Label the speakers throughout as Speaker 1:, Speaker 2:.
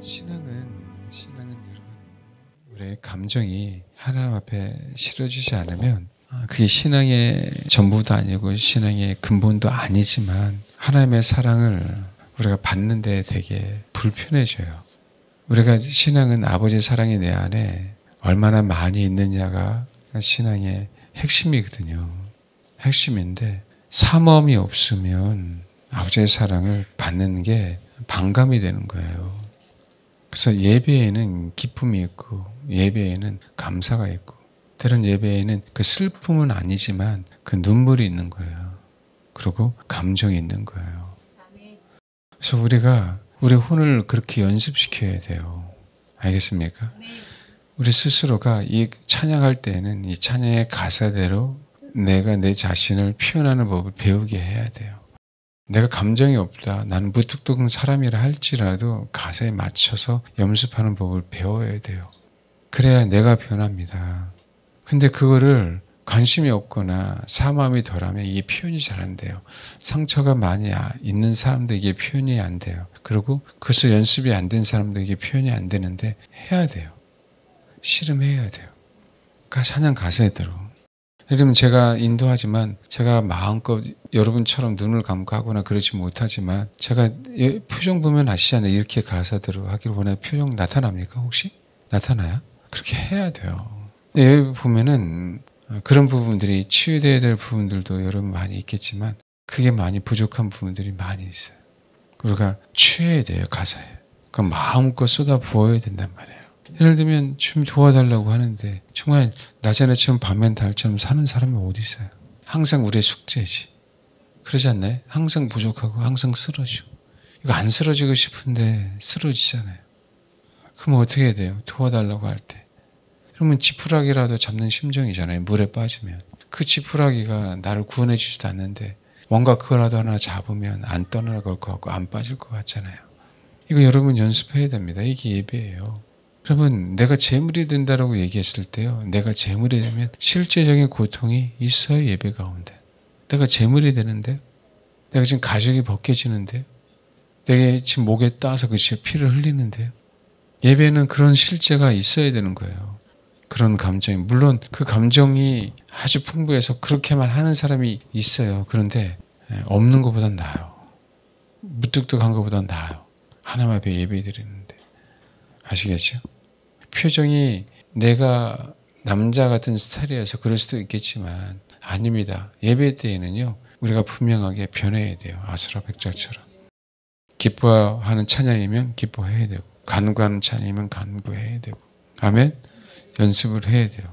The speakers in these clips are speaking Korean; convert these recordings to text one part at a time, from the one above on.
Speaker 1: 신앙은 여러분, 우리의 감정이 하나님 앞에 실어지지 않으면 그게 신앙의 전부도 아니고 신앙의 근본도 아니지만 하나님의 사랑을 우리가 받는데 되게 불편해져요. 우리가 신앙은 아버지의 사랑이 내 안에 얼마나 많이 있느냐가 신앙의 핵심이거든요. 핵심인데 사모함이 없으면 아버지의 사랑을 받는 게 반감이 되는 거예요. 그래서 예배에는 기쁨이 있고 예배에는 감사가 있고 때론 예배에는 그 슬픔은 아니지만 그 눈물이 있는 거예요. 그리고 감정이 있는 거예요. 그래서 우리가 우리 혼을 그렇게 연습시켜야 돼요. 알겠습니까? 우리 스스로가 이 찬양할 때에는 이 찬양의 가사대로 내가 내 자신을 표현하는 법을 배우게 해야 돼요. 내가 감정이 없다, 나는 무뚝뚝한 사람이라 할지라도 가사에 맞춰서 연습하는 법을 배워야 돼요. 그래야 내가 변합니다. 근데 그거를 관심이 없거나 사마음이 덜하면 이게 표현이 잘 안 돼요. 상처가 많이 있는 사람들에게 표현이 안 돼요. 그리고 그것을 연습이 안 된 사람들에게 표현이 안 되는데 해야 돼요. 씨름해야 돼요. 찬양 가사대로. 예를 들면 제가 인도하지만 제가 마음껏 여러분처럼 눈을 감고 하거나 그러지 못하지만 제가 표정 보면 아시잖아요. 이렇게 가사대로 하기를 원하는 표정 나타납니까 혹시? 나타나요? 그렇게 해야 돼요. 여기 보면은 그런 부분들이 치유되어야 될 부분들도 여러분 많이 있겠지만 그게 많이 부족한 부분들이 많이 있어요. 우리가 취해야 돼요. 가사에. 그럼 마음껏 쏟아 부어야 된단 말이에요. 예를 들면 좀 도와달라고 하는데 정말 낮에는 지금 밤엔 달처럼 사는 사람이 어디 있어요? 항상 우리의 숙제지. 그러지 않나요? 항상 부족하고 항상 쓰러지고. 이거 안 쓰러지고 싶은데 쓰러지잖아요. 그럼 어떻게 해야 돼요? 도와달라고 할 때. 그러면 지푸라기라도 잡는 심정이잖아요. 물에 빠지면. 그 지푸라기가 나를 구원해 주지도 않는데 뭔가 그거라도 하나 잡으면 안 떠나갈 것 같고 안 빠질 것 같잖아요. 이거 여러분 연습해야 됩니다. 이게 예배예요. 여러분 내가 재물이 된다라고 얘기했을 때요. 내가 재물이 되면 실제적인 고통이 있어요. 예배 가운데. 내가 재물이 되는데 내가 지금 가죽이 벗겨지는데요. 내가 지금 목에 따서 그 피를 흘리는데요. 예배는 그런 실제가 있어야 되는 거예요. 그런 감정이. 물론 그 감정이 아주 풍부해서 그렇게만 하는 사람이 있어요. 그런데 없는 것보단 나아요. 무뚝뚝한 것보단 나아요. 하나님 앞에 예배 드리는데. 아시겠죠? 표정이 내가 남자 같은 스타일이어서 그럴 수도 있겠지만 아닙니다. 예배 때에는요. 우리가 분명하게 변해야 돼요. 아수라 백작처럼. 기뻐하는 찬양이면 기뻐해야 되고 간구하는 찬양이면 간구해야 되고 아멘? 연습을 해야 돼요.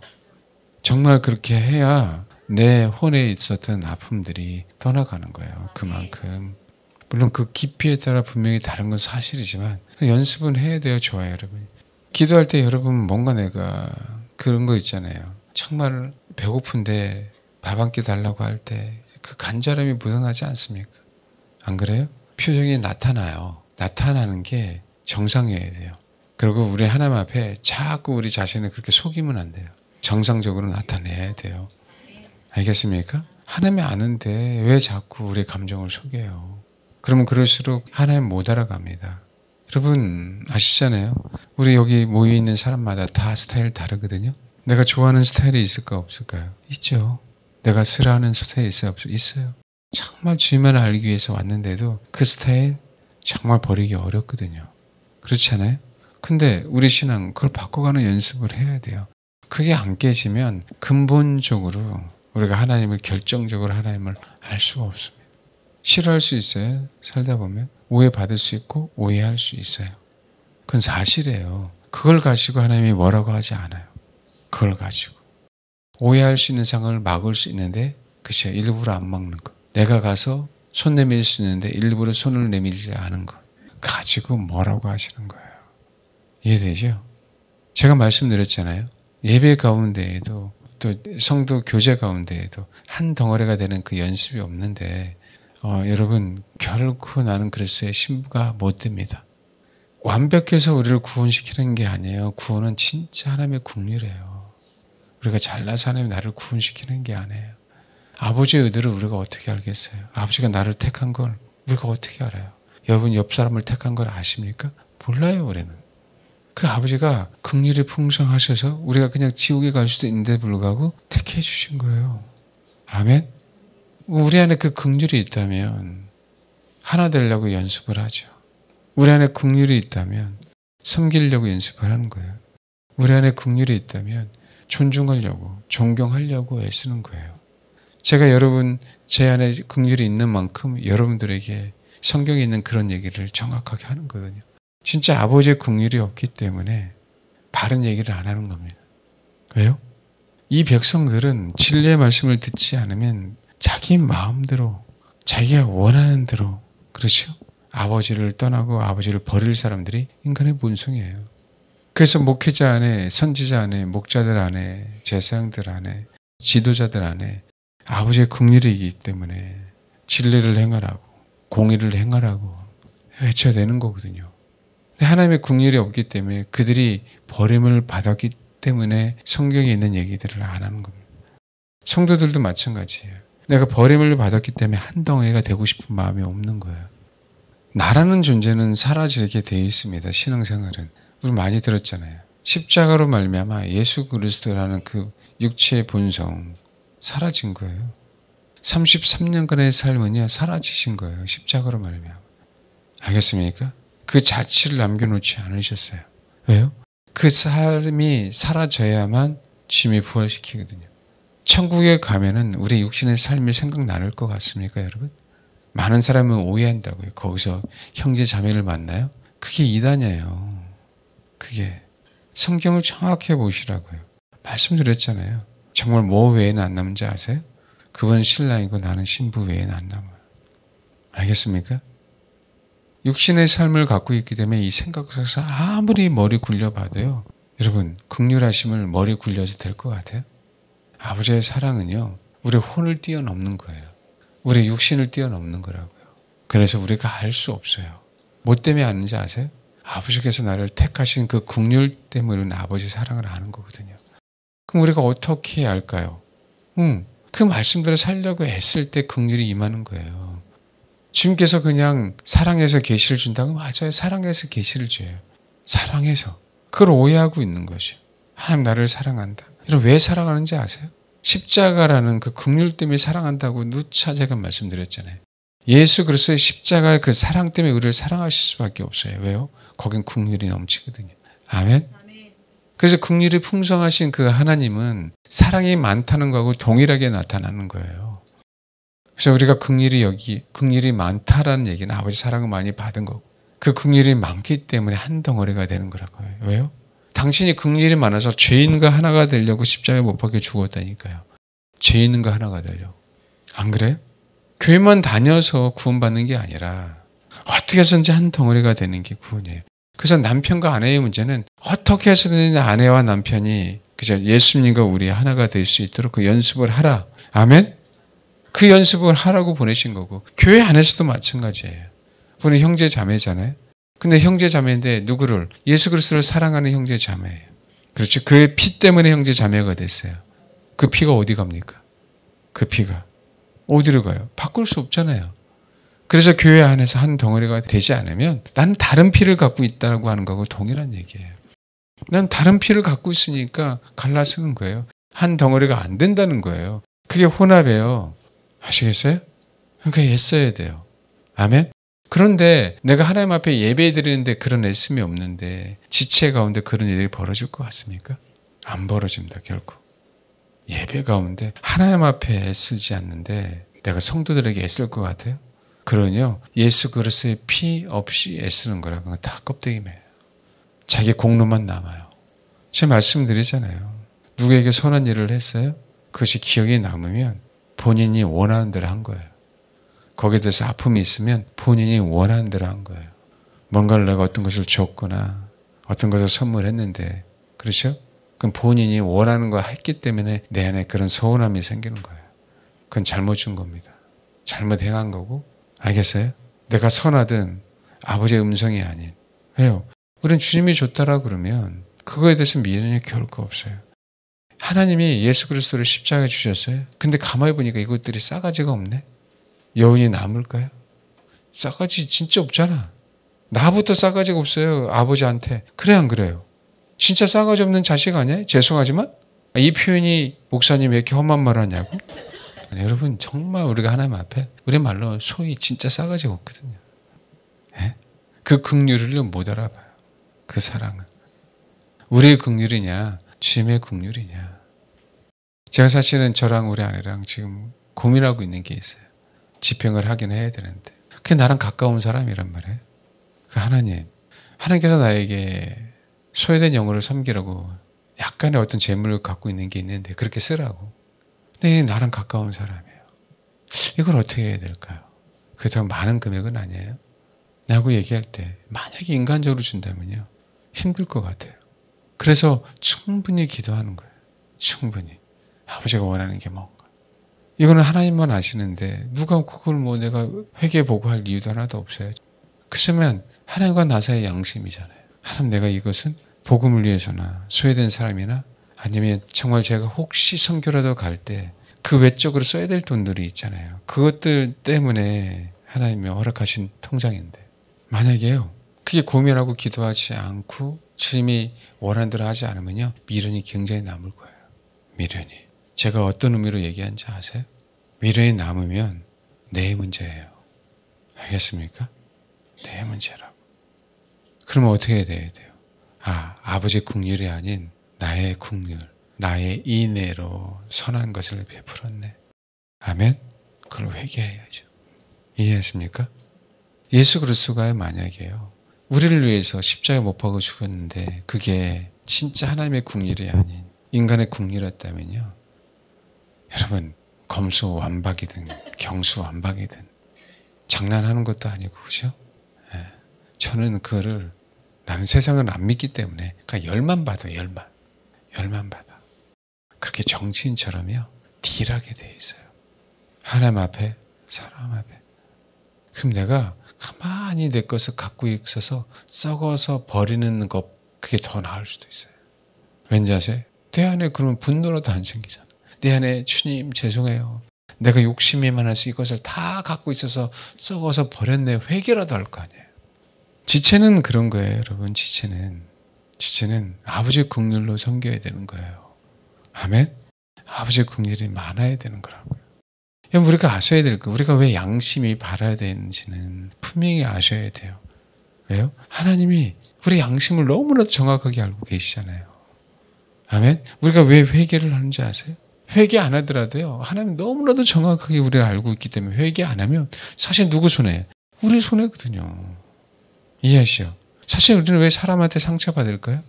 Speaker 1: 정말 그렇게 해야 내 혼에 있었던 아픔들이 떠나가는 거예요. 그만큼. 물론 그 깊이에 따라 분명히 다른 건 사실이지만 연습은 해야 돼요. 좋아요, 여러분. 기도할 때 여러분 뭔가 내가 그런 거 있잖아요. 정말 배고픈데 밥 한 끼 달라고 할 때 그 간절함이 묻어나지 않습니까? 안 그래요? 표정이 나타나요. 나타나는 게 정상이어야 돼요. 그리고 우리 하나님 앞에 자꾸 우리 자신을 그렇게 속이면 안 돼요. 정상적으로 나타내야 돼요. 알겠습니까? 하나님이 아는데 왜 자꾸 우리 감정을 속여요? 그러면 그럴수록 하나님 못 알아갑니다. 여러분 아시잖아요. 우리 여기 모여있는 사람마다 다 스타일 다르거든요. 내가 좋아하는 스타일이 있을까 없을까요? 있죠. 내가 싫어하는 스타일이 있어요? 없어요? 있어요. 정말 주님을 알기 위해서 왔는데도 그 스타일 정말 버리기 어렵거든요. 그렇지 않아요? 근데 우리 신앙 그걸 바꿔가는 연습을 해야 돼요. 그게 안 깨지면 근본적으로 우리가 하나님을 결정적으로 하나님을 알 수가 없습니다. 싫어할 수 있어요. 살다 보면 오해받을 수 있고 오해할 수 있어요. 그건 사실이에요. 그걸 가지고 하나님이 뭐라고 하지 않아요. 그걸 가지고 오해할 수 있는 상황을 막을 수 있는데 그것이 일부러 안 막는 것. 내가 가서 손 내밀 수 있는데 일부러 손을 내밀지 않은 것 가지고 뭐라고 하시는 거예요. 이해되죠? 제가 말씀드렸잖아요. 예배 가운데에도 또 성도 교제 가운데에도 한 덩어리가 되는 그 연습이 없는데 여러분 결코 나는 그리스도의 신부가 못 됩니다. 완벽해서 우리를 구원시키는 게 아니에요. 구원은 진짜 하나님의 국리래요. 우리가 잘나서 하나님이 나를 구원시키는 게 아니에요. 아버지의 의도를 우리가 어떻게 알겠어요? 아버지가 나를 택한 걸 우리가 어떻게 알아요? 여러분 옆 사람을 택한 걸 아십니까? 몰라요, 우리는. 그 아버지가 긍휼이 풍성하셔서 우리가 그냥 지옥에 갈 수도 있는데 불구하고 택해 주신 거예요. 아멘? 우리 안에 그 긍휼이 있다면 하나 되려고 연습을 하죠. 우리 안에 긍휼이 있다면 섬기려고 연습을 하는 거예요. 우리 안에 긍휼이 있다면 존중하려고, 존경하려고 애쓰는 거예요. 제가 여러분, 제 안에 긍휼이 있는 만큼 여러분들에게 성경에 있는 그런 얘기를 정확하게 하는 거거든요. 진짜 아버지의 긍휼이 없기 때문에 바른 얘기를 안 하는 겁니다. 왜요? 이 백성들은 진리의 말씀을 듣지 않으면 자기 마음대로, 자기가 원하는 대로, 그렇죠? 아버지를 떠나고 아버지를 버릴 사람들이 인간의 본성이에요. 그래서 목회자 안에, 선지자 안에, 목자들 안에, 제사장들 안에, 지도자들 안에 아버지의 긍휼이 있기 때문에 진리를 행하라고, 공의를 행하라고 외쳐야 되는 거거든요. 하나님의 긍휼이 없기 때문에 그들이 버림을 받았기 때문에 성경에 있는 얘기들을 안 하는 겁니다. 성도들도 마찬가지예요. 내가 버림을 받았기 때문에 한 덩어리가 되고 싶은 마음이 없는 거예요. 나라는 존재는 사라지게 되어 있습니다. 신앙생활은. 우리 많이 들었잖아요. 십자가로 말미암아 예수 그리스도라는 그 육체의 본성 사라진 거예요. 33년간의 삶은요 사라지신 거예요. 십자가로 말미암아. 알겠습니까? 그 자취를 남겨놓지 않으셨어요. 왜요? 그 삶이 사라져야만 주님이 부활시키거든요. 천국에 가면은 우리 육신의 삶이 생각나는 것 같습니까, 여러분? 많은 사람은 오해한다고요. 거기서 형제 자매를 만나요? 그게 이단이에요. 그게 성경을 정확히 보시라고요. 말씀드렸잖아요. 정말 뭐 외에는 안 남는지 아세요? 그분 신랑이고 나는 신부 외에는 안 남아요. 알겠습니까? 육신의 삶을 갖고 있기 때문에 이 생각에서 아무리 머리 굴려봐도요. 여러분 긍휼하심을 머리 굴려서 될 것 같아요? 아버지의 사랑은요. 우리 혼을 뛰어넘는 거예요. 우리 육신을 뛰어넘는 거라고요. 그래서 우리가 알 수 없어요. 뭐 때문에 아는지 아세요? 아버지께서 나를 택하신 그 긍휼 때문에 아버지 사랑을 아는 거거든요. 그럼 우리가 어떻게 알까요? 그 말씀대로 살려고 애쓸 때 긍휼이 임하는 거예요. 주님께서 그냥 사랑해서 계시를 준다고? 맞아요. 사랑해서 계시를 줘요. 사랑해서. 그걸 오해하고 있는 것이요. 하나님 나를 사랑한다. 이런 왜 사랑하는지 아세요? 십자가라는 그 긍휼 때문에 사랑한다고 누차 제가 말씀드렸잖아요. 예수 그리스도의 십자가의 그 사랑 때문에 우리를 사랑하실 수밖에 없어요. 왜요? 거긴 긍휼이 넘치거든요. 아멘? 그래서 긍휼이 풍성하신 그 하나님은 사랑이 많다는 거하고 동일하게 나타나는 거예요. 그래서 우리가 긍휼이 많다라는 얘기는 아버지 사랑을 많이 받은 거고 그 긍휼이 많기 때문에 한 덩어리가 되는 거라고요. 왜요? 당신이 긍휼이 많아서 죄인과 하나가 되려고 십자가에 못 박혀 죽었다니까요. 죄인과 하나가 되려고. 안 그래요? 교회만 다녀서 구원받는 게 아니라 어떻게 해서든지 한 덩어리가 되는 게 구원이에요. 그래서 남편과 아내의 문제는 어떻게 해서든 아내와 남편이 그죠? 예수님과 우리 하나가 될 수 있도록 그 연습을 하라. 아멘? 그 연습을 하라고 보내신 거고 교회 안에서도 마찬가지예요. 우리 형제 자매잖아요. 근데 형제 자매인데 누구를? 예수 그리스도를 사랑하는 형제 자매예요. 그렇죠. 그의 피 때문에 형제 자매가 됐어요. 그 피가 어디 갑니까? 그 피가 어디로 가요? 바꿀 수 없잖아요. 그래서 교회 안에서 한 덩어리가 되지 않으면 난 다른 피를 갖고 있다고 하는 거하고 동일한 얘기예요. 난 다른 피를 갖고 있으니까 갈라쓰는 거예요. 한 덩어리가 안 된다는 거예요. 그게 혼합이에요. 아시겠어요? 그러니까 애써야 돼요. 아멘? 그런데 내가 하나님 앞에 예배 드리는데 그런 애씀이 없는데 지체 가운데 그런 일이 벌어질 것 같습니까? 안 벌어집니다. 결코. 예배 가운데 하나님 앞에 애쓰지 않는데 내가 성도들에게 애쓸 것 같아요? 그러뇨. 예수 그리스도의 피 없이 애쓰는 거라 그건 다 껍데기매요. 자기 공로만 남아요. 제가 말씀드리잖아요. 누구에게 선한 일을 했어요? 그것이 기억이 남으면 본인이 원하는 대로 한 거예요. 거기에 대해서 아픔이 있으면 본인이 원하는 대로 한 거예요. 뭔가를 내가 어떤 것을 줬거나 어떤 것을 선물했는데 그렇죠? 그럼 본인이 원하는 거 했기 때문에 내 안에 그런 서운함이 생기는 거예요. 그건 잘못 준 겁니다. 잘못 행한 거고 알겠어요? 내가 선하든 아버지의 음성이 아닌. 왜요? 우리는 주님이 줬다라고 그러면 그거에 대해서 미련이 결코 없어요. 하나님이 예수 그리스도를 십자가에 주셨어요. 근데 가만히 보니까 이것들이 싸가지가 없네. 여운이 남을까요? 싸가지 진짜 없잖아. 나부터 싸가지가 없어요. 아버지한테. 그래 안 그래요? 진짜 싸가지 없는 자식 아니에요? 죄송하지만 이 표현이 목사님 왜 이렇게 험한 말 하냐고? 아니, 여러분 정말 우리가 하나님 앞에 우리 말로 소위 진짜 싸가지가 없거든요. 예? 그 긍휼을 못 알아봐요. 그 사랑을. 우리의 긍휼이냐 주님의 긍휼이냐. 제가 사실은 저랑 우리 아내랑 지금 고민하고 있는 게 있어요. 집행을 하긴 해야 되는데 그게 나랑 가까운 사람이란 말이에요. 그 하나님께서 나에게 소외된 영혼을 섬기라고 약간의 어떤 재물을 갖고 있는 게 있는데 그렇게 쓰라고. 근데 나랑 가까운 사람이에요. 이걸 어떻게 해야 될까요? 그렇다고 많은 금액은 아니에요. 라고 얘기할 때 만약에 인간적으로 준다면요. 힘들 것 같아요. 그래서 충분히 기도하는 거예요. 충분히. 아버지가 원하는 게 뭔가. 이거는 하나님만 아시는데 누가 그걸 뭐 내가 회개보고 할 이유도 하나도 없어요. 그러면 하나님과 나 사이의 양심이잖아요. 하나님 내가 이것은 복음을 위해서나 소외된 사람이나 아니면 정말 제가 혹시 선교라도 갈 때 그 외적으로 써야 될 돈들이 있잖아요. 그것들 때문에 하나님이 허락하신 통장인데 만약에요. 그게 고민하고 기도하지 않고 주님이 원하는 대로 하지 않으면요. 미련이 굉장히 남을 거예요. 미련이. 제가 어떤 의미로 얘기한지 아세요? 미련이 남으면 내 문제예요. 알겠습니까? 내 문제라고. 그러면 어떻게 해야 돼요? 아버지 긍휼이 아닌 나의 긍휼, 나의 인애로 선한 것을 베풀었네. 아멘? 그걸 회개해야죠. 이해하십니까? 예수 그리스도가 만약에요. 우리를 위해서 십자가에 못 박아 죽었는데 그게 진짜 하나님의 긍휼이 아닌 인간의 긍휼이었다면요. 여러분 검수완박이든 경수완박이든 장난하는 것도 아니고 그죠? 예. 저는 그거를 나는 세상을 안 믿기 때문에 그러니까 열만 받아. 열만 받아. 그렇게 정치인처럼요. 딜하게 돼 있어요. 하나님 앞에 사람 앞에. 그럼 내가 가만히 내 것을 갖고 있어서 썩어서 버리는 것 그게 더 나을 수도 있어요. 왠지 아세요? 내 안에 그러면 분노라도 안 생기잖아. 내 안에 주님 죄송해요. 내가 욕심이 많아서 이것을 다 갖고 있어서 썩어서 버렸네. 회개라도 할 거 아니에요. 지체는 그런 거예요. 여러분 지체는 아버지의 긍휼로 섬겨야 되는 거예요. 아멘? 아버지의 긍휼이 많아야 되는 거라고요. 우리가 아셔야 될 거예요. 우리가 왜 양심이 바라야 되는지는 분명히 아셔야 돼요. 왜요? 하나님이 우리 양심을 너무나도 정확하게 알고 계시잖아요. 아멘? 우리가 왜 회개를 하는지 아세요? 회개 안 하더라도요. 하나님 너무나도 정확하게 우리를 알고 있기 때문에 회개 안 하면 사실 누구 손해? 우리 손해거든요. 이해하시죠? 사실 우리는 왜 사람한테 상처받을까요?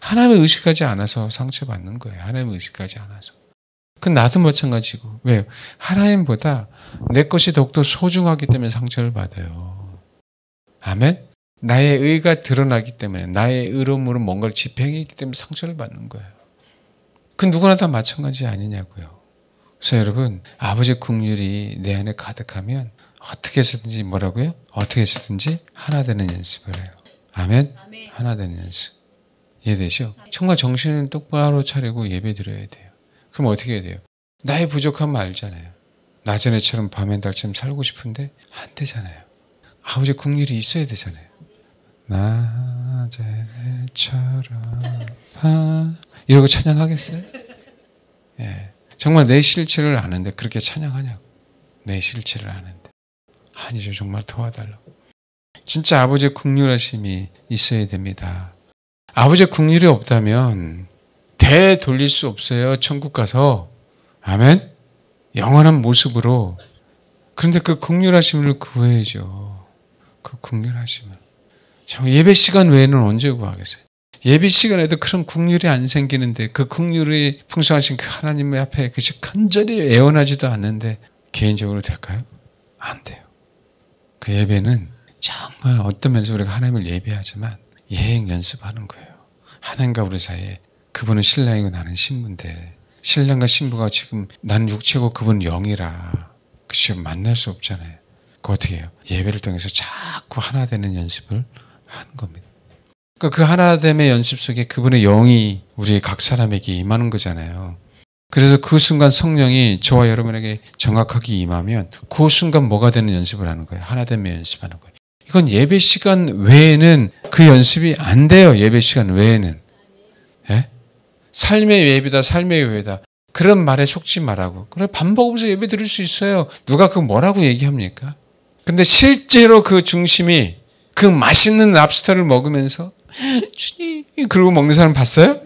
Speaker 1: 하나님을 의식하지 않아서 상처받는 거예요. 하나님을 의식하지 않아서. 그건 나도 마찬가지고. 왜요? 하나님보다 내 것이 더욱더 소중하기 때문에 상처를 받아요. 아멘? 나의 의가 드러나기 때문에 나의 의로움으로 뭔가를 집행했기 때문에 상처를 받는 거예요. 그 누구나 다 마찬가지 아니냐고요. 그래서 여러분 아버지의 긍휼이 내 안에 가득하면 어떻게 해서든지 뭐라고요? 어떻게 해서든지 하나 되는 연습을 해요. 아멘? 하나 되는 연습. 이해되시죠? 정말 정신을 똑바로 차리고 예배 드려야 돼요. 그럼 어떻게 해야 돼요? 나의 부족함을 알잖아요. 나전에처럼 밤엔 달처럼 살고 싶은데 안 되잖아요. 아버지의 긍휼이 있어야 되잖아요. 나전에처럼 이러고 찬양하겠어요? 예. 정말 내 실체를 아는데 그렇게 찬양하냐고. 내 실체를 아는데. 아니죠. 정말 도와달라고. 진짜 아버지의 긍휼하심이 있어야 됩니다. 아버지의 긍휼이 없다면 되돌릴 수 없어요. 천국 가서. 아멘? 영원한 모습으로. 그런데 그 긍휼하심을 구해야죠. 그 긍휼하심을. 예배 시간 외에는 언제 구하겠어요? 예배 시간에도 그런 긍휼이 안 생기는데 그 긍휼이 풍성하신 그 하나님 앞에 그것이 간절히 애원하지도 않는데 개인적으로 될까요? 안 돼요. 그 예배는 정말 어떤 면에서 우리가 하나님을 예배하지만 예행 연습하는 거예요. 하나님과 우리 사이에 그분은 신랑이고 나는 신부인데 신랑과 신부가 지금 나는 육체고 그분은 영이라 지금 만날 수 없잖아요. 그거 어떻게 해요? 예배를 통해서 자꾸 하나 되는 연습을 하는 겁니다. 그러니까 그 하나됨의 연습 속에 그분의 영이 우리 각 사람에게 임하는 거잖아요. 그래서 그 순간 성령이 저와 여러분에게 정확하게 임하면 그 순간 뭐가 되는 연습을 하는 거예요? 하나됨의 연습하는 거예요. 그건 예배 시간 외에는 그 연습이 안 돼요. 예배 시간 외에는. 예? 삶의 예배다, 삶의 예배다. 그런 말에 속지 말라고. 그래, 밥 먹으면서 예배 드릴 수 있어요. 누가 그 뭐라고 얘기합니까? 근데 실제로 그 중심이 그 맛있는 랍스터를 먹으면서 주님 그러고 먹는 사람 봤어요?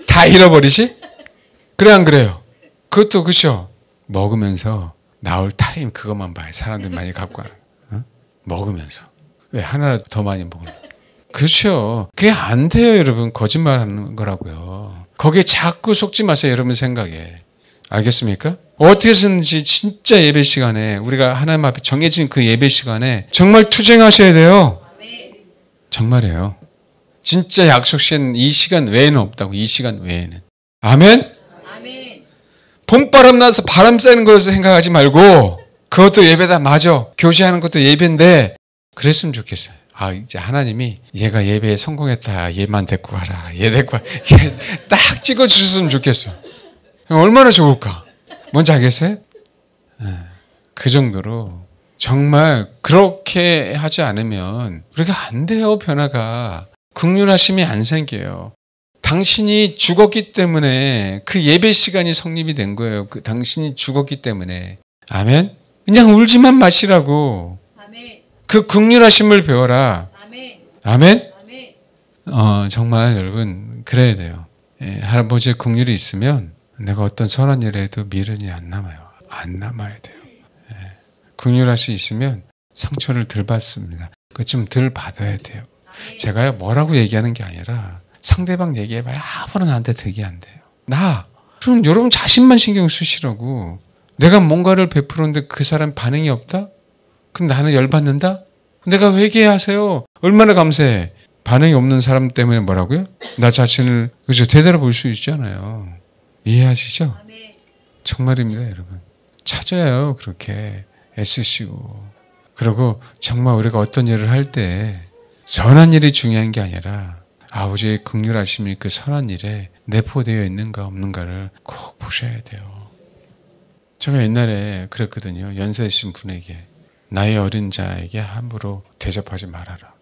Speaker 1: 다 잃어버리시? 그래 안 그래요? 그것도 그죠? 먹으면서 나올 타임 그것만 봐요. 사람들 많이 갖고 와요. 어? 먹으면서. 왜 하나라도 더 많이 먹으려? 그렇죠. 그게 안 돼요, 여러분. 거짓말하는 거라고요. 거기에 자꾸 속지 마세요, 여러분 생각에. 알겠습니까? 어떻게 해서든지 진짜 예배 시간에 우리가 하나님 앞에 정해진 그 예배 시간에 정말 투쟁하셔야 돼요. 정말이에요. 진짜 약속 시간 이 시간 외에는 없다고. 이 시간 외에는. 아멘? 아멘. 봄바람 나서 바람 쐬는 것을 생각하지 말고 그것도 예배다. 맞아. 교제하는 것도 예배인데 그랬으면 좋겠어요. 아, 이제 하나님이 얘가 예배에 성공했다. 얘만 데리고 가라. 얘 데리고 가라. 딱 찍어주셨으면 좋겠어. 얼마나 좋을까? 뭔지 알겠어요? 그 정도로 정말 그렇게 하지 않으면 우리가 안 돼요. 변화가. 긍휼하심이 안 생겨요. 당신이 죽었기 때문에 그 예배 시간이 성립이 된 거예요. 그 당신이 죽었기 때문에. 아멘? 그냥 울지만 마시라고. 아멘. 그 긍휼하심을 배워라. 아멘? 아멘? 정말 여러분 그래야 돼요. 예, 할아버지의 긍휼이 있으면 내가 어떤 선한 일을 해도 미련이 안 남아요. 안 남아야 돼요. 예, 긍휼하심이 있으면 상처를 덜 받습니다. 그 좀 덜 받아야 돼요. 제가요 뭐라고 얘기하는 게 아니라 상대방 얘기해봐야 아무나 나한테 득이 안 돼요. 그럼 여러분 자신만 신경 쓰시라고. 내가 뭔가를 베풀었는데 그 사람 반응이 없다? 그럼 나는 열받는다? 내가 회개하세요. 얼마나 감사해. 반응이 없는 사람 때문에 뭐라고요? 나 자신을 그죠 되돌아볼 수 있잖아요. 이해하시죠? 정말입니다, 여러분. 찾아요. 그렇게 애쓰시고. 그리고 정말 우리가 어떤 일을 할 때 선한 일이 중요한 게 아니라 아버지의 긍휼하심이 그 선한 일에 내포되어 있는가 없는가를 꼭 보셔야 돼요. 제가 옛날에 그랬거든요. 연세 드신 분에게 나이 어린 자에게 함부로 대접하지 말아라.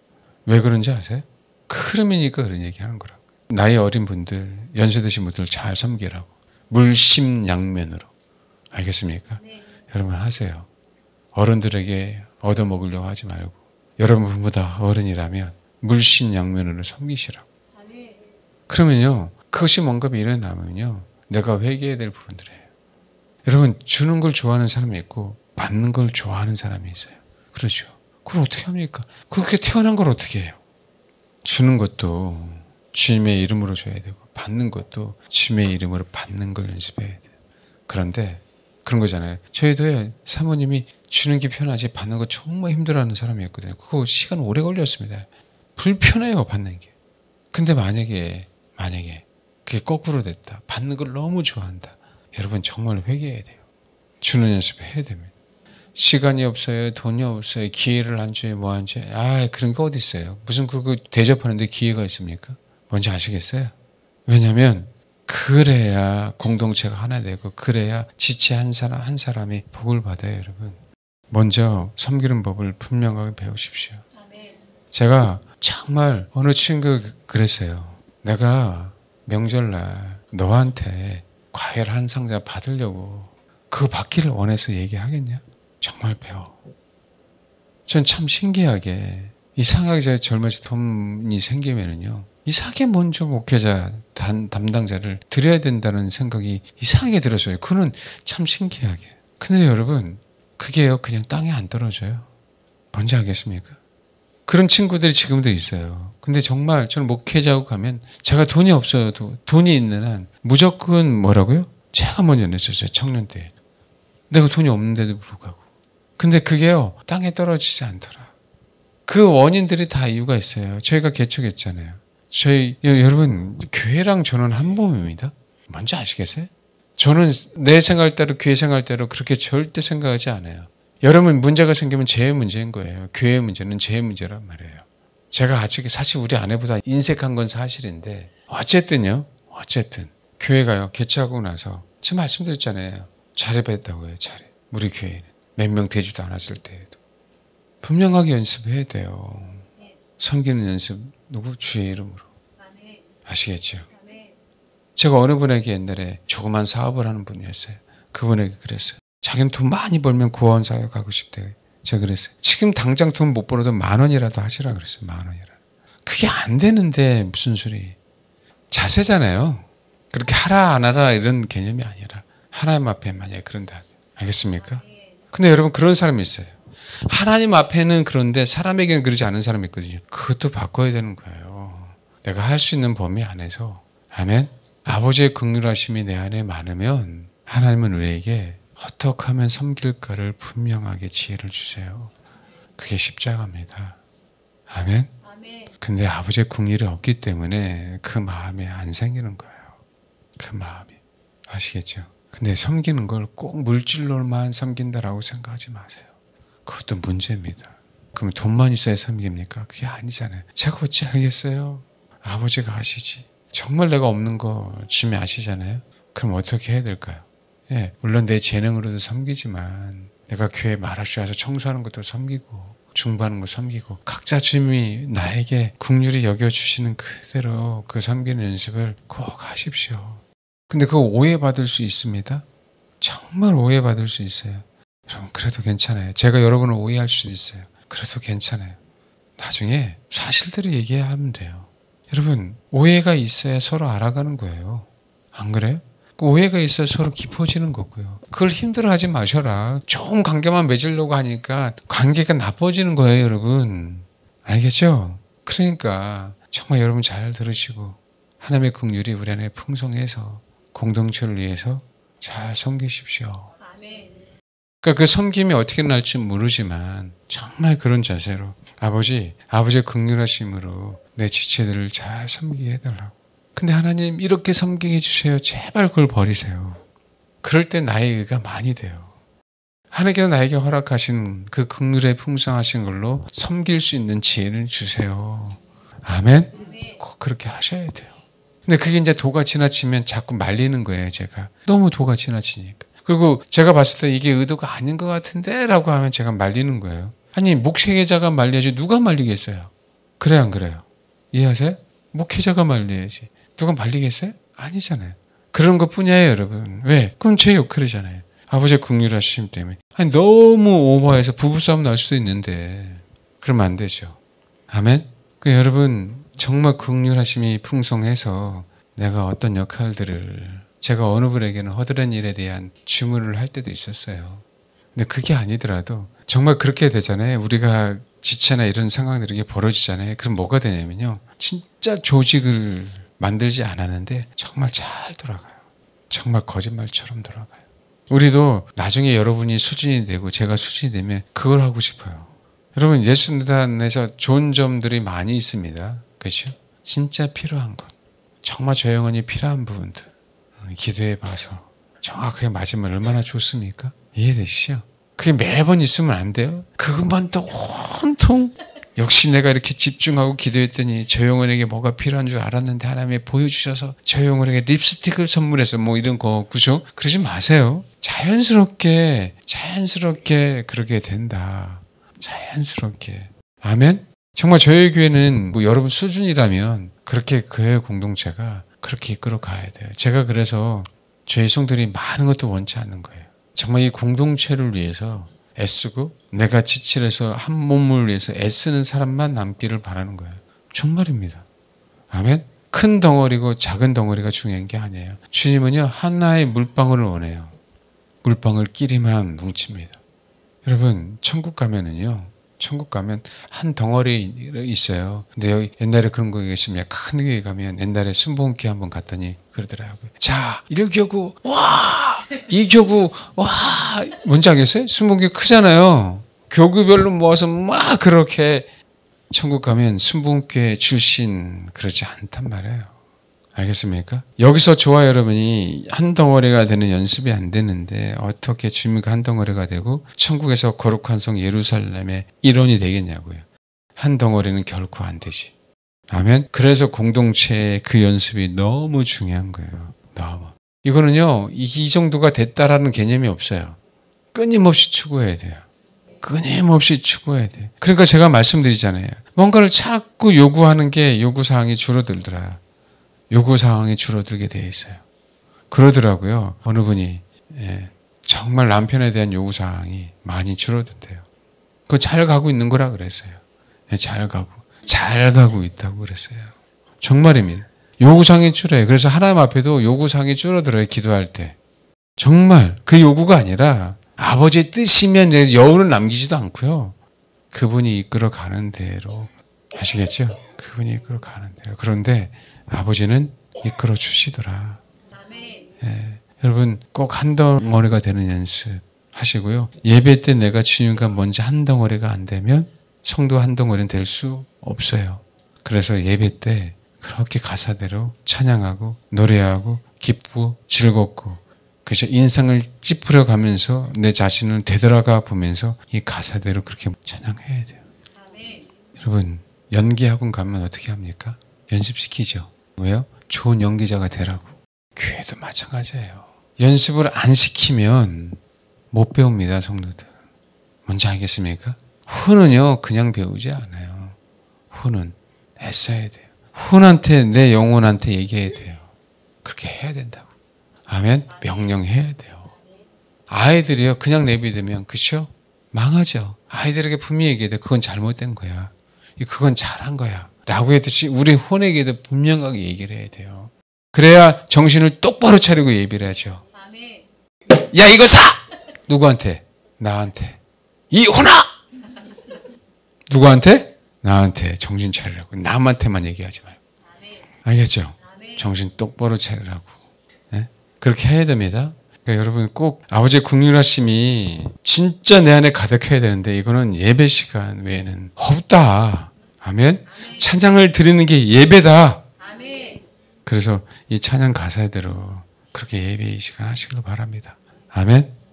Speaker 1: 왜 그런지 아세요? 그 흐름이니까 그런 얘기 하는 거라고. 나이 어린 분들, 연세 드신 분들 잘 섬기라고. 물심양면으로. 알겠습니까? 네. 여러분 하세요. 어른들에게 얻어먹으려고 하지 말고 여러분보다 어른이라면 물심양면으로 섬기시라고. 그러면요. 그것이 뭔가 일어나면요. 내가 회개해야 될 부분들이에요. 여러분 주는 걸 좋아하는 사람이 있고 받는 걸 좋아하는 사람이 있어요. 그렇죠. 그걸 어떻게 합니까? 그렇게 태어난 걸 어떻게 해요? 주는 것도 주님의 이름으로 줘야 되고 받는 것도 주님의 이름으로 받는 걸 연습해야 돼요. 그런데 그런 거잖아요. 저희도 사모님이 주는 게 편하지 받는 거 정말 힘들어하는 사람이었거든요. 그거 시간 오래 걸렸습니다. 불편해요, 받는 게. 근데 만약에 그게 거꾸로 됐다. 받는 걸 너무 좋아한다. 여러분 정말 회개해야 돼요. 주는 연습 해야 됩니다. 시간이 없어요. 돈이 없어요. 기회를 안 줘요. 뭐 안 줘요. 그런 게 어디 있어요. 무슨 그거 대접하는데 기회가 있습니까? 뭔지 아시겠어요? 왜냐하면 그래야 공동체가 하나 되고 그래야 지체 한 사람이 복을 받아요. 여러분. 먼저 섬기는 법을 분명하게 배우십시오. 제가 정말 어느 친구 그랬어요. 내가 명절날 너한테 과일 한 상자 받으려고 그거 받기를 원해서 얘기하겠냐? 정말 배워. 전 참 신기하게 이상하게 제가 젊어서 돈이 생기면은요. 이상하게 먼저 목회자 담당자를 드려야 된다는 생각이 이상하게 들었어요. 그는 참 신기하게. 근데 여러분 그게요 그냥 땅에 안 떨어져요. 뭔지 알겠습니까? 그런 친구들이 지금도 있어요. 근데 정말 저는 목회자하고 가면 제가 돈이 없어도 돈이 있는 한 무조건 뭐라고요? 제가 먼저 냈었어요. 청년 때. 내가 돈이 없는데도 불구하고. 근데 그게요 땅에 떨어지지 않더라. 그 원인들이 다 이유가 있어요. 저희가 개척했잖아요. 여러분 교회랑 저는 한 몸입니다. 뭔지 아시겠어요? 저는 내 생활대로 교회 생활대로 그렇게 절대 생각하지 않아요. 여러분 문제가 생기면 제 문제인 거예요. 교회 문제는 제 문제란 말이에요. 제가 아직 사실 우리 아내보다 인색한 건 사실인데 어쨌든 교회가요 개최하고 나서 제가 말씀드렸잖아요. 잘해봤다고요. 잘해. 우리 교회는 몇 명 되지도 않았을 때에도 분명하게 연습해야 돼요. 섬기는 연습. 누구? 주의 이름으로. 아시겠죠? 제가 어느 분에게 옛날에 조그만 사업을 하는 분이었어요. 그분에게 그랬어요. 자기는 돈 많이 벌면 구원사회 가고 싶대요. 제가 그랬어요. 지금 당장 돈 못 벌어도 10,000원이라도 하시라 그랬어요. 10,000원이라도. 그게 안 되는데 무슨 소리. 자세잖아요. 그렇게 하라 안 하라 이런 개념이 아니라 하나님 앞에 만약에 그런다. 알겠습니까? 근데 여러분 그런 사람이 있어요. 하나님 앞에는 그런데 사람에게는 그러지 않은 사람이 있거든요. 그것도 바꿔야 되는 거예요. 내가 할 수 있는 범위 안에서. 아멘. 아버지의 긍휼하심이 내 안에 많으면 하나님은 우리에게 어떻게 하면 섬길까를 분명하게 지혜를 주세요. 그게 십자가입니다. 아멘. 근데 아버지의 긍휼이 없기 때문에 그 마음이 안 생기는 거예요. 그 마음이. 아시겠죠? 근데 섬기는 걸 꼭 물질로만 섬긴다라고 생각하지 마세요. 그것도 문제입니다. 그럼 돈만 있어야 섬깁니까? 그게 아니잖아요. 제가 어찌 알겠어요? 아버지가 아시지. 정말 내가 없는 거 주님이 아시잖아요. 그럼 어떻게 해야 될까요? 예, 물론 내 재능으로도 섬기지만 내가 교회 말합시 와서 청소하는 것도 섬기고 중보하는 거 섬기고 각자 주님이 나에게 긍휼히 여겨주시는 그대로 그 섬기는 연습을 꼭 하십시오. 근데 그거 오해받을 수 있습니다. 정말 오해받을 수 있어요. 여러분 그래도 괜찮아요. 제가 여러분을 오해할 수 있어요. 그래도 괜찮아요. 나중에 사실대로 얘기하면 돼요. 여러분 오해가 있어야 서로 알아가는 거예요. 안 그래요? 그 오해가 있어야 서로 깊어지는 거고요. 그걸 힘들어하지 마셔라. 좋은 관계만 맺으려고 하니까 관계가 나빠지는 거예요. 여러분 알겠죠? 그러니까 정말 여러분 잘 들으시고 하나님의 긍휼이 우리 안에 풍성해서 공동체를 위해서 잘 섬기십시오. 그러니까 그 섬김이 어떻게 날지 모르지만 정말 그런 자세로 아버지의 긍휼하심으로 내 지체들을 잘 섬기게 해달라고. 근데 하나님 이렇게 섬기게 해주세요. 제발 그걸 버리세요. 그럴 때 나의 의가 많이 돼요. 하나님께서 나에게 허락하신 그 긍휼에 풍성하신 걸로 섬길 수 있는 지혜를 주세요. 아멘? 꼭 그렇게 하셔야 돼요. 근데 그게 이제 도가 지나치면 자꾸 말리는 거예요. 제가 너무 도가 지나치니까. 그리고 제가 봤을 때 이게 의도가 아닌 것 같은데 라고 하면 제가 말리는 거예요. 아니 목회자가 말려야지 누가 말리겠어요? 그래요 안 그래요? 이해하세요? 목회자가 말려야지 누가 말리겠어요? 아니잖아요. 그런 것뿐이에요 여러분. 왜? 그럼 제 역할이잖아요. 아버지의 긍휼하심 때문에. 아니 너무 오버해서 부부싸움 날 수도 있는데 그러면 안 되죠. 아멘? 그 여러분 정말 긍휼하심이 풍성해서 내가 어떤 역할들을 제가 어느 분에게는 허드렛 일에 대한 주문을 할 때도 있었어요. 근데 그게 아니더라도 정말 그렇게 되잖아요. 우리가 지체나 이런 상황들이 이렇게 벌어지잖아요. 그럼 뭐가 되냐면요. 진짜 조직을 만들지 않았는데 정말 잘 돌아가요. 정말 거짓말처럼 돌아가요. 우리도 나중에 여러분이 수준이 되고 제가 수준이 되면 그걸 하고 싶어요. 여러분 예수단에서 좋은 점들이 많이 있습니다. 그렇죠? 진짜 필요한 것. 정말 저 영혼이 필요한 부분들. 기도해 봐서 정확하게 맞으면 얼마나 좋습니까? 이해되시죠? 그게 매번 있으면 안 돼요. 그것만 또 온통 역시 내가 이렇게 집중하고 기도했더니 저 영혼에게 뭐가 필요한 줄 알았는데 하나님이 보여주셔서 저 영혼에게 립스틱을 선물해서 뭐 이런 거 그죠? 그러지 마세요. 자연스럽게 그러게 된다. 자연스럽게. 아멘? 정말 저희 교회는 뭐 여러분 수준이라면 그렇게 교회 공동체가 그렇게 이끌어 가야 돼요. 제가 그래서 저희 성들이 많은 것도 원치 않는 거예요. 정말 이 공동체를 위해서 애쓰고 내가 지칠해서 한 몸을 위해서 애쓰는 사람만 남기를 바라는 거예요. 정말입니다. 아멘? 큰 덩어리고 작은 덩어리가 중요한 게 아니에요. 주님은요 하나의 물방울을 원해요. 물방울끼리만 뭉칩니다. 여러분 천국 가면은요 천국 가면 한 덩어리 있어요. 근데 여기 옛날에 그런 거 계시면 큰 교회 가면 옛날에 순복음교회 한번 갔더니 그러더라고요. 자, 1교구 와! 2교구 와! 뭔지 알겠어요? 순복음교회 크잖아요. 교구별로 모아서 막 그렇게 천국 가면 순복음교회 출신 그렇지 않단 말이에요. 알겠습니까? 여기서 저와 여러분이 한 덩어리가 되는 연습이 안 되는데 어떻게 주님과 한 덩어리가 되고 천국에서 거룩한 성 예루살렘의 일원이 되겠냐고요. 한 덩어리는 결코 안 되지. 아멘? 그래서 공동체의 그 연습이 너무 중요한 거예요. 너무. 이거는요. 이 정도가 됐다라는 개념이 없어요. 끊임없이 추구해야 돼요. 끊임없이 추구해야 돼요. 그러니까 제가 말씀드리잖아요. 뭔가를 자꾸 요구하는 게 요구사항이 줄어들더라. 요구사항이 줄어들게 돼 있어요. 그러더라고요. 어느 분이 정말 남편에 대한 요구사항이 많이 줄어든대요. 그거 잘 가고 있는 거라 그랬어요. 잘 가고 있다고 그랬어요. 정말입니다. 요구사항이 줄어요. 그래서 하나님 앞에도 요구사항이 줄어들어요. 기도할 때. 정말 그 요구가 아니라 아버지의 뜻이면 여운을 남기지도 않고요. 그분이 이끌어 가는 대로 아시겠죠? 그분이 이끌어 가는 대로. 그런데 아버지는 이끌어 주시더라. 여러분 꼭 한 덩어리가 되는 연습 하시고요. 예배 때 내가 주님과 먼저 한 덩어리가 안 되면 성도 한 덩어리는 될 수 없어요. 그래서 예배 때 그렇게 가사대로 찬양하고 노래하고 기쁘고 즐겁고 그래서 인상을 찌푸려 가면서 내 자신을 되돌아가 보면서 이 가사대로 그렇게 찬양해야 돼요. 아멘. 여러분 연기학원 가면 어떻게 합니까? 연습시키죠. 왜요? 좋은 연기자가 되라고. 교회도 마찬가지예요. 연습을 안 시키면 못 배웁니다. 성도들. 뭔지 알겠습니까? 훈은요 그냥 배우지 않아요. 훈은 애써야 돼요. 훈한테 내 영혼한테 얘기해야 돼요. 그렇게 해야 된다고. 아멘. 명령해야 돼요. 아이들이요 그냥 내비두면 그렇죠? 망하죠. 아이들에게 분명히 얘기해야 돼요. 그건 잘못된 거야. 그건 잘한 거야. 라고 했듯이 우리 혼에게도 분명하게 얘기를 해야 돼요. 그래야 정신을 똑바로 차리고 예비를 하죠. 야 이거 사! 누구한테? 나한테. 이 혼아! 누구한테? 나한테 정신 차리라고. 남한테만 얘기하지 말고. 알겠죠? 정신 똑바로 차리라고. 네? 그렇게 해야 됩니다. 그러니까 여러분 꼭 아버지의 긍휼하심이 진짜 내 안에 가득해야 되는데 이거는 예배 시간 외에는 없다. 아멘. 찬양을 드리는 게 예배다. 그래서 이 찬양 가사대로 그렇게 예배 시간 하시길 바랍니다. 아멘.